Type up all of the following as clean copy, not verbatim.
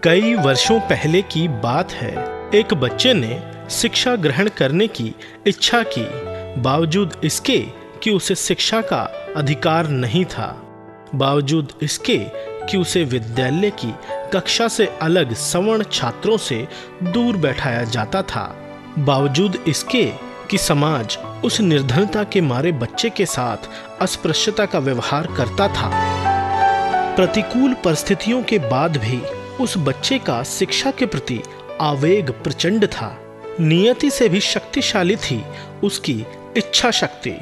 कई वर्षों पहले की बात है। एक बच्चे ने शिक्षा ग्रहण करने की इच्छा की, बावजूद इसके कि उसे शिक्षा का अधिकार नहीं था, बावजूद इसके कि उसे विद्यालय की कक्षा से अलग सवर्ण छात्रों से दूर बैठाया जाता था, बावजूद इसके कि समाज उस निर्धनता के मारे बच्चे के साथ अस्पृश्यता का व्यवहार करता था। प्रतिकूल परिस्थितियों के बाद भी उस बच्चे का शिक्षा के प्रति आवेग प्रचंड था। नियति से भी शक्तिशाली थी उसकी इच्छा शक्ति।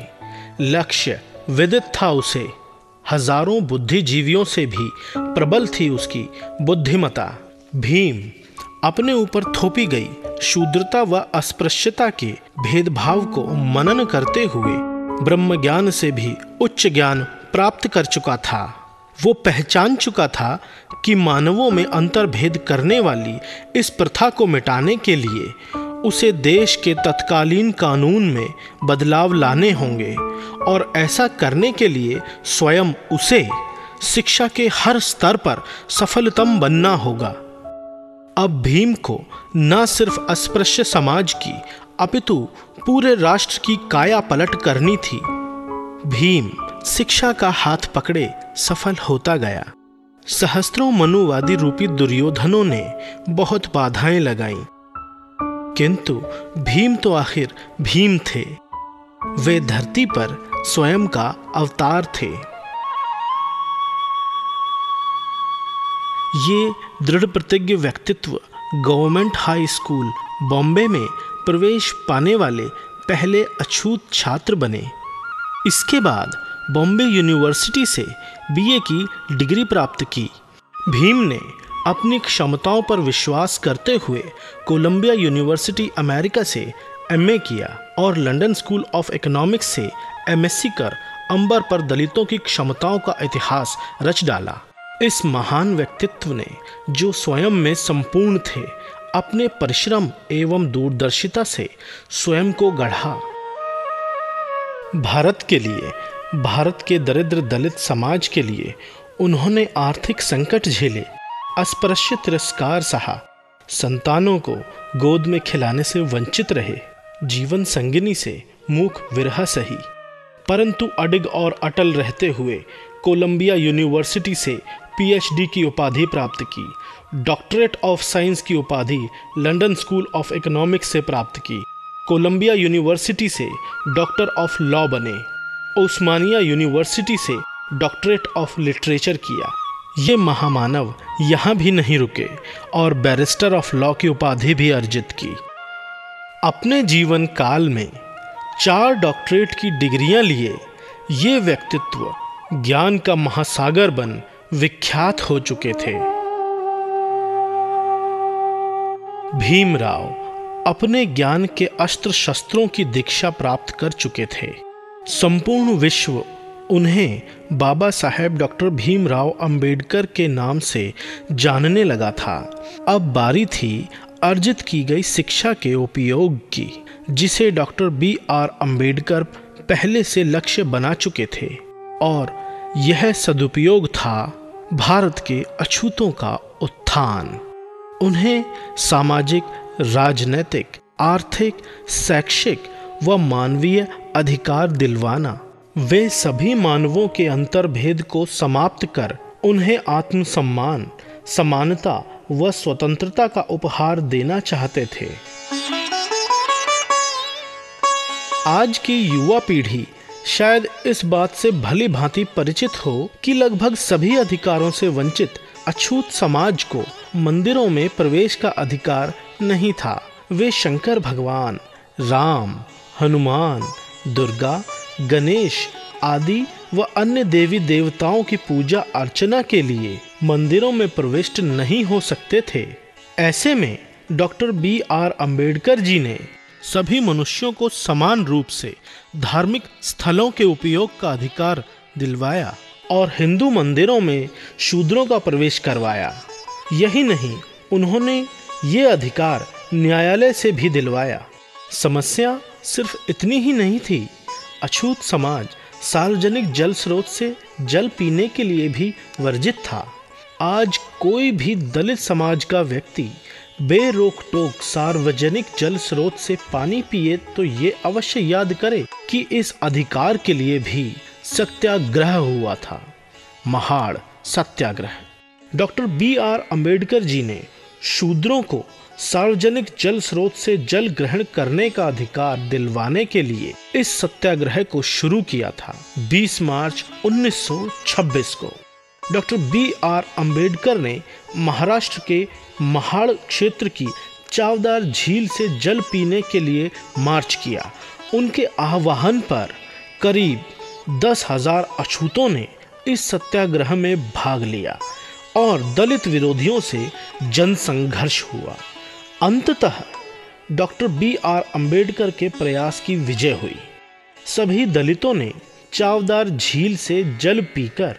लक्ष्य विदित था उसे। हजारों बुद्धिजीवियों से भी प्रबल थी उसकी बुद्धिमता। भीम अपने ऊपर थोपी गई शूद्रता व अस्पृश्यता के भेदभाव को मनन करते हुए ब्रह्म ज्ञान से भी उच्च ज्ञान प्राप्त कर चुका था। वो पहचान चुका था कि मानवों में अंतर्भेद करने वाली इस प्रथा को मिटाने के लिए उसे देश के तत्कालीन कानून में बदलाव लाने होंगे और ऐसा करने के लिए स्वयं उसे शिक्षा के हर स्तर पर सफलतम बनना होगा। अब भीम को न सिर्फ अस्पृश्य समाज की अपितु पूरे राष्ट्र की काया पलट करनी थी। भीम शिक्षा का हाथ पकड़े सफल होता गया। सहस्त्रों मनुवादी रूपी दुर्योधनों ने बहुत बाधाएं लगाईं, किंतु भीम तो आखिर भीम थे। वे धरती पर स्वयं का अवतार थे। ये दृढ़ प्रतिज्ञ व्यक्तित्व गवर्नमेंट हाई स्कूल बॉम्बे में प्रवेश पाने वाले पहले अछूत छात्र बने। इसके बाद बॉम्बे यूनिवर्सिटी से बीए की डिग्री प्राप्त की। भीम ने अपनी क्षमताओं पर विश्वास करते हुए कोलंबिया यूनिवर्सिटी अमेरिका से एमए किया और लंदन स्कूल ऑफ इकोनॉमिक्स से एमएससी कर अंबर पर दलितों की क्षमताओं का इतिहास रच डाला। इस महान व्यक्तित्व ने, जो स्वयं में संपूर्ण थे, अपने परिश्रम एवं दूरदर्शिता से स्वयं को गढ़ा। भारत के लिए, भारत के दरिद्र दलित समाज के लिए उन्होंने आर्थिक संकट झेले, अस्पृश्य तिरस्कार सहा, संतानों को गोद में खिलाने से वंचित रहे, जीवन संगिनी से मूक विरह सही, परंतु अडिग और अटल रहते हुए कोलंबिया यूनिवर्सिटी से पीएचडी की उपाधि प्राप्त की, डॉक्टरेट ऑफ साइंस की उपाधि लंदन स्कूल ऑफ इकोनॉमिक्स से प्राप्त की, कोलंबिया यूनिवर्सिटी से डॉक्टर ऑफ लॉ बने, उस्मानिया यूनिवर्सिटी से डॉक्टरेट ऑफ लिटरेचर किया। ये महामानव यहाँ भी नहीं रुके और बैरिस्टर ऑफ लॉ की उपाधि भी अर्जित की। अपने जीवन काल में 4 डॉक्टरेट की डिग्रियां लिए ये व्यक्तित्व ज्ञान का महासागर बन विख्यात हो चुके थे। भीमराव अपने ज्ञान के अस्त्र शस्त्रों की दीक्षा प्राप्त कर चुके थे। संपूर्ण विश्व उन्हें बाबा साहेब डॉक्टर भीमराव अंबेडकर के नाम से जानने लगा था। अब बारी थी अर्जित की गई शिक्षा के उपयोग की, जिसे डॉक्टर BR अंबेडकर पहले से लक्ष्य बना चुके थे, और यह सदुपयोग था भारत के अछूतों का उत्थान। उन्हें सामाजिक, राजनैतिक, आर्थिक, शैक्षिक व मानवीय अधिकार दिलवाना, वे सभी मानवों के अंतर्भेद को समाप्त कर उन्हें आत्मसम्मान, समानता व स्वतंत्रता का उपहार देना चाहते थे। आज की युवा पीढ़ी शायद इस बात से भली भांति परिचित हो कि लगभग सभी अधिकारों से वंचित अछूत समाज को मंदिरों में प्रवेश का अधिकार नहीं था। वे शंकर भगवान, राम, हनुमान, दुर्गा, गणेश आदि व अन्य देवी देवताओं की पूजा अर्चना के लिए मंदिरों में प्रविष्ट नहीं हो सकते थे। ऐसे में डॉक्टर B.R. अम्बेडकर जी ने सभी मनुष्यों को समान रूप से धार्मिक स्थलों के उपयोग का अधिकार दिलवाया और हिंदू मंदिरों में शूद्रों का प्रवेश करवाया। यही नहीं, उन्होंने ये अधिकार न्यायालय से भी दिलवाया। समस्या सिर्फ इतनी ही नहीं थी। अछूत समाज सार्वजनिक जल स्रोत से जल पीने के लिए भी वर्जित था। आज कोई भी दलित समाज का व्यक्ति बेरोक टोक सार्वजनिक जल स्रोत से पानी पिए तो ये अवश्य याद करे कि इस अधिकार के लिए भी सत्याग्रह हुआ था, महाड़ सत्याग्रह। Doctor B.R. अम्बेडकर जी ने शूद्रों को सार्वजनिक जल स्रोत से जल ग्रहण करने का अधिकार दिलवाने के लिए इस सत्याग्रह को शुरू किया था। 20 मार्च 1926 को डॉक्टर B.R. अम्बेडकर ने महाराष्ट्र के महाड़ क्षेत्र की चावदार झील से जल पीने के लिए मार्च किया। उनके आह्वान पर करीब 10,000 अछूतों ने इस सत्याग्रह में भाग लिया और दलित विरोधियों से जनसंघर्ष हुआ। अंततः डॉक्टर B.R. अम्बेडकर के प्रयास की विजय हुई। सभी दलितों ने चावदार झील से जल पीकर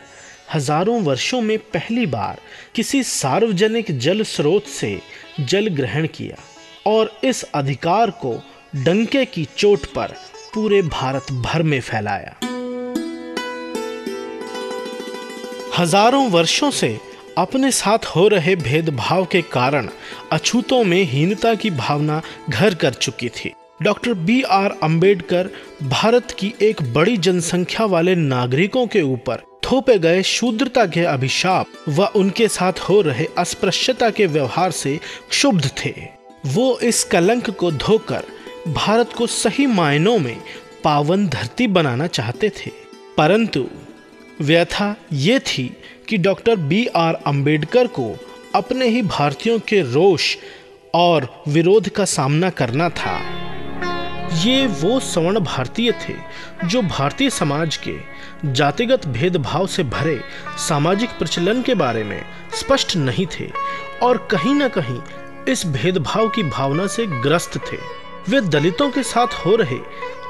हजारों वर्षों में पहली बार किसी सार्वजनिक जल स्रोत से जल ग्रहण किया और इस अधिकार को डंके की चोट पर पूरे भारत भर में फैलाया। हजारों वर्षों से अपने साथ हो रहे भेदभाव के कारण अछूतों में हीनता की भावना घर कर चुकी थी। Doctor B.R. अम्बेडकर भारत की एक बड़ी जनसंख्या वाले नागरिकों के ऊपर थोपे गए शूद्रता के अभिशाप व उनके साथ हो रहे अस्पृश्यता के व्यवहार से क्षुब्ध थे। वो इस कलंक को धोकर भारत को सही मायनों में पावन धरती बनाना चाहते थे। परंतु व्यथा ये थी कि डॉक्टर B.R. अम्बेडकर को अपने ही भारतीयों के रोष और विरोध का सामना करना था। ये वो सवर्ण भारतीय थे जो भारतीय समाज के जातिगत भेदभाव से भरे सामाजिक प्रचलन के बारे में स्पष्ट नहीं थे और कहीं न कहीं इस भेदभाव की भावना से ग्रस्त थे। वे दलितों के साथ हो रहे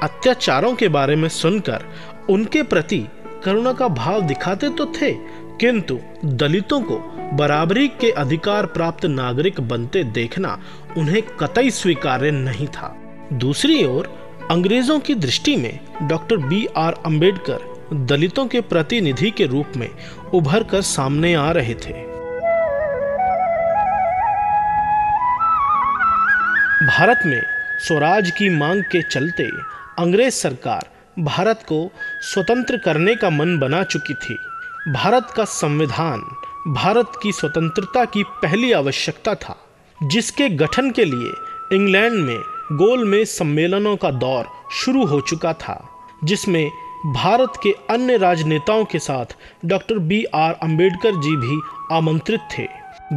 अत्याचारों के बारे में सुनकर उनके प्रति करुणा का भाव दिखाते तो थे, किंतु दलितों को बराबरी के अधिकार प्राप्त नागरिक बनते देखना उन्हें कतई स्वीकार्य नहीं था। दूसरी ओर अंग्रेजों की दृष्टि में डॉक्टर B.R. अम्बेडकर दलितों के प्रतिनिधि के रूप में उभर कर सामने आ रहे थे। भारत में स्वराज की मांग के चलते अंग्रेज सरकार भारत को स्वतंत्र करने का मन बना चुकी थी। भारत का संविधान भारत की स्वतंत्रता की पहली आवश्यकता था, जिसके गठन के लिए इंग्लैंड में गोलमेज सम्मेलनों का दौर शुरू हो चुका था, जिसमें भारत के अन्य राजनेताओं के साथ डॉक्टर B.R. अम्बेडकर जी भी आमंत्रित थे।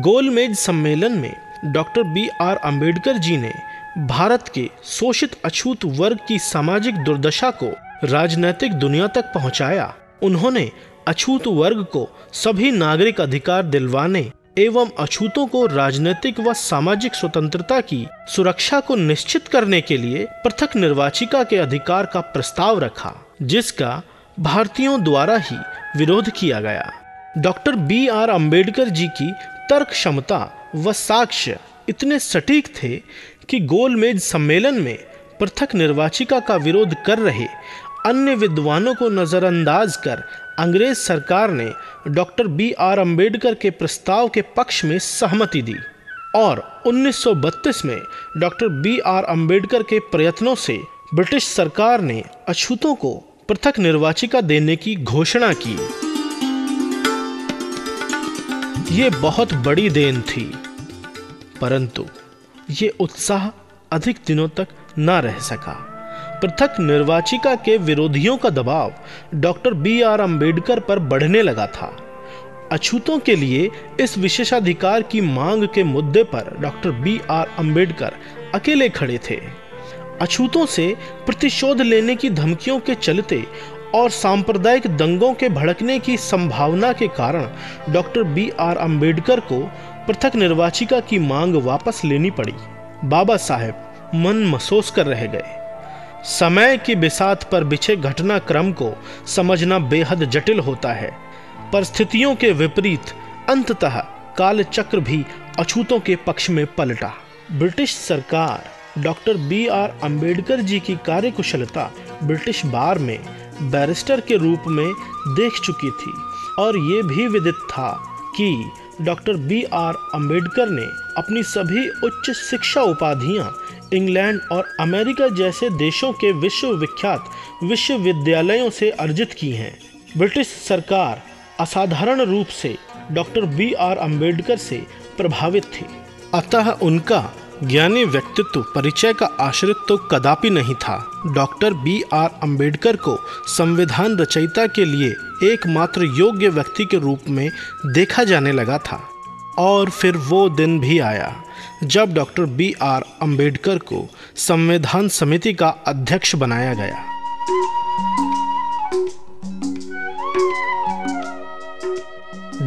गोलमेज सम्मेलन में डॉक्टर B.R. अम्बेडकर जी ने भारत के शोषित अछूत वर्ग की सामाजिक दुर्दशा को राजनीतिक दुनिया तक पहुंचाया। उन्होंने अछूत वर्ग को सभी नागरिक अधिकार दिलवाने एवं अछूतों को राजनीतिक व सामाजिक स्वतंत्रता की सुरक्षा को निश्चित करने के लिए पृथक निर्वाचिका के अधिकार का प्रस्ताव रखा, जिसका भारतीयों द्वारा ही विरोध किया गया। Doctor B.R. अम्बेडकर जी की तर्क क्षमता व साक्ष्य इतने सटीक थे कि गोलमेज सम्मेलन में पृथक निर्वाचिका का विरोध कर रहे अन्य विद्वानों को नजरअंदाज कर अंग्रेज सरकार ने डॉक्टर B.R. अम्बेडकर के प्रस्ताव के पक्ष में सहमति दी और 1932 में डॉक्टर B.R. अम्बेडकर के प्रयत्नों से ब्रिटिश सरकार ने अछूतों को पृथक निर्वाचिका देने की घोषणा की। ये बहुत बड़ी देन थी, परंतु ये उत्साह अधिक दिनों तक न रह सका। पृथक निर्वाचिका के विरोधियों का दबाव डॉक्टर B.R. अम्बेडकर पर बढ़ने लगा था। अछूतों के लिए इस विशेषाधिकार की मांग के मुद्दे पर डॉक्टर B.R. अम्बेडकर अकेले खड़े थे। अछूतों से प्रतिशोध लेने की धमकियों के चलते और सांप्रदायिक दंगों के भड़कने की संभावना के कारण डॉक्टर B.R. अम्बेडकर को पृथक निर्वाचिका की मांग वापस लेनी पड़ी। बाबा साहेब मन महसूस कर रह गए। समय की बिसात पर बिछे घटनाक्रम को समझना बेहद जटिल होता है। परिस्थितियों के विपरीत अंततः कालचक्र भी अछूतों के पक्ष में पलटा। ब्रिटिश सरकार डॉक्टर B.R. अम्बेडकर जी की कार्यकुशलता ब्रिटिश बार में बैरिस्टर के रूप में देख चुकी थी और ये भी विदित था कि डॉक्टर B.R. अम्बेडकर ने अपनी सभी उच्च शिक्षा उपाधियां इंग्लैंड और अमेरिका जैसे देशों के विश्वविख्यात विश्वविद्यालयों से अर्जित की हैं। ब्रिटिश सरकार असाधारण रूप से डॉक्टर B.R. अम्बेडकर से प्रभावित थी, अतः उनका ज्ञानी व्यक्तित्व परिचय का आश्रित तो कदापि नहीं था। Doctor B.R. अम्बेडकर को संविधान रचयिता के लिए एकमात्र योग्य व्यक्ति के रूप में देखा जाने लगा था। और फिर वो दिन भी आया जब डॉक्टर B.R. अम्बेडकर को संविधान समिति का अध्यक्ष बनाया गया।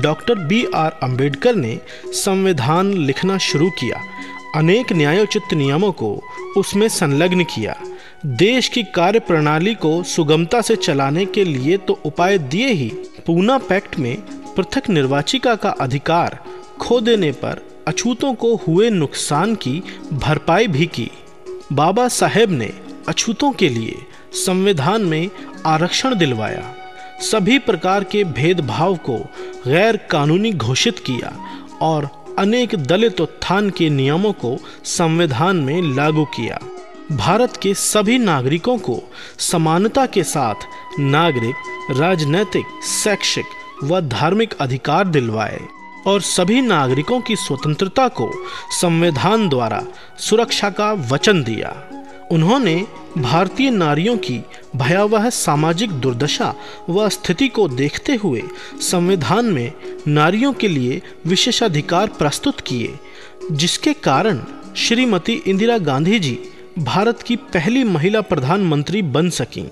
Doctor B.R. अम्बेडकर ने संविधान लिखना शुरू किया, अनेक न्यायोचित नियमों को उसमें संलग्न किया, देश की कार्य प्रणाली को सुगमता से चलाने के लिए तो उपाय दिए ही, पूना पैक्ट में पृथक निर्वाचिका का अधिकार खो देने पर अछूतों को हुए नुकसान की भरपाई भी की। बाबा साहेब ने अछूतों के लिए संविधान में आरक्षण दिलवाया, सभी प्रकार के भेदभाव को गैर कानूनी घोषित किया और अनेक दलित उत्थान के नियमों को संविधान में लागू किया। भारत के सभी नागरिकों को समानता के साथ नागरिक, राजनैतिक, शैक्षिक व धार्मिक अधिकार दिलवाए और सभी नागरिकों की स्वतंत्रता को संविधान द्वारा सुरक्षा का वचन दिया। उन्होंने भारतीय नारियों की भयावह सामाजिक दुर्दशा व स्थिति को देखते हुए संविधान में नारियों के लिए विशेषाधिकार प्रस्तुत किए, जिसके कारण श्रीमती इंदिरा गांधी जी भारत की पहली महिला प्रधानमंत्री बन सकीं।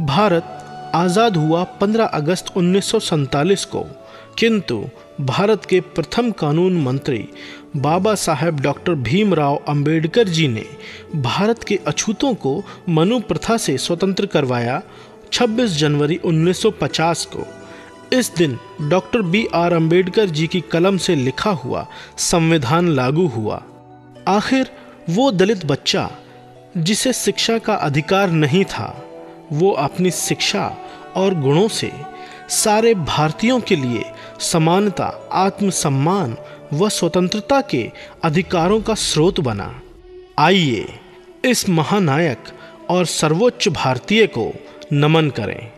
भारत आज़ाद हुआ 15 अगस्त 1947 को, किंतु भारत के प्रथम कानून मंत्री बाबा साहेब डॉक्टर भीमराव अंबेडकर जी ने भारत के अछूतों को मनु प्रथा से स्वतंत्र करवाया 26 जनवरी 1950 को। इस दिन डॉक्टर B.R. अम्बेडकर जी की कलम से लिखा हुआ संविधान लागू हुआ। आखिर वो दलित बच्चा जिसे शिक्षा का अधिकार नहीं था, वो अपनी शिक्षा और गुणों से सारे भारतीयों के लिए समानता, आत्मसम्मान व स्वतंत्रता के अधिकारों का स्रोत बना। आइए इस महानायक और सर्वोच्च भारतीय को नमन करें।